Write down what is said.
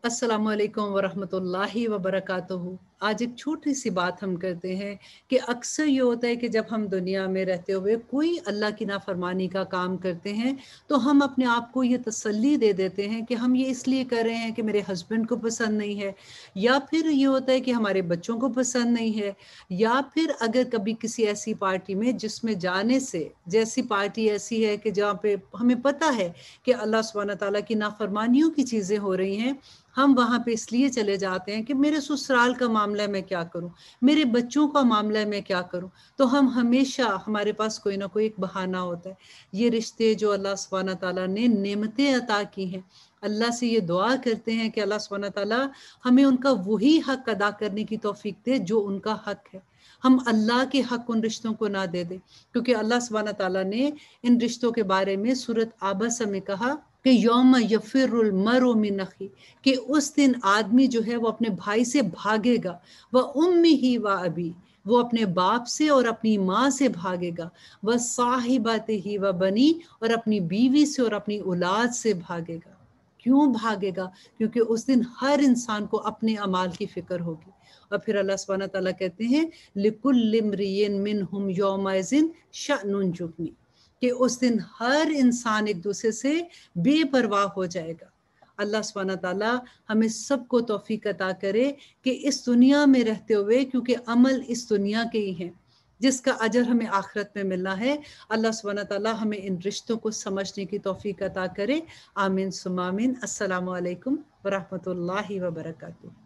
अस्सलामु अलैकुम वरहमतुल्लाहि वबरकातुहू। आज एक छोटी सी बात हम करते हैं कि अक्सर ये होता है कि जब हम दुनिया में रहते हुए कोई अल्लाह की नाफरमानी का काम करते हैं तो हम अपने आप को ये तसल्ली दे देते हैं कि हम ये इसलिए कर रहे हैं कि मेरे हस्बैंड को पसंद नहीं है, या फिर ये होता है कि हमारे बच्चों को पसंद नहीं है, या फिर अगर कभी किसी ऐसी पार्टी में जिसमें जाने से, जैसी पार्टी ऐसी है कि जहाँ पे हमें पता है कि अल्लाह सुब्हाना ताला की नाफरमानियों की चीज़ें हो रही हैं, हम वहाँ पे इसलिए चले जाते हैं कि मेरे ससुराल का मामला मैं क्या करूं, मेरे बच्चों का मामला मैं क्या करूं। तो हम हमेशा, हमारे पास कोई ना कोई एक बहाना होता है। ये रिश्ते जो अल्लाह सुब्हाना ताला ने नेमतें अता की हैं, अल्लाह से ये दुआ करते हैं कि अल्लाह सुब्हाना ताला हमें उनका वही हक अदा करने की तौफीक दे जो उनका हक है। हम अल्लाह के हक उन रिश्तों को ना दे दें, क्योंकि अल्लाह सुब्हाना ताला ने इन रिश्तों के बारे में सूरत आबसा में कहा कि यौम यफिरुल मरउ मिन अखी, कि उस दिन आदमी जो है वो अपने भाई से भागेगा, वह उम्मिही व अबी, वो अपने बाप से और अपनी माँ से भागेगा, वह साहिबतिही व बनी, और अपनी बीवी से और अपनी औलाद से भागेगा। क्यों भागेगा? क्योंकि उस दिन हर इंसान को अपने अमाल की फिक्र होगी। और फिर अल्लाह सुब्हाना ताला कहते हैं लिकुल्लि इम्रिइन मिनहुम यौमइज़िन शअनुन युगनी, कि उस दिन हर इंसान एक दूसरे से बेपरवाह हो जाएगा। अल्लाह सुब्हाना ताला हमें सबको तौफीक अता करे कि इस दुनिया में रहते हुए, क्योंकि अमल इस दुनिया के ही हैं जिसका अजर हमें आखिरत में मिलना है, अल्लाह सुब्हाना ताला हमें इन रिश्तों को समझने की तौफीक अता करे। आमीन सुम्मा आमीन। अस्सलामु अलैकुम वरहमतुल्लाहि वबरकातुहू।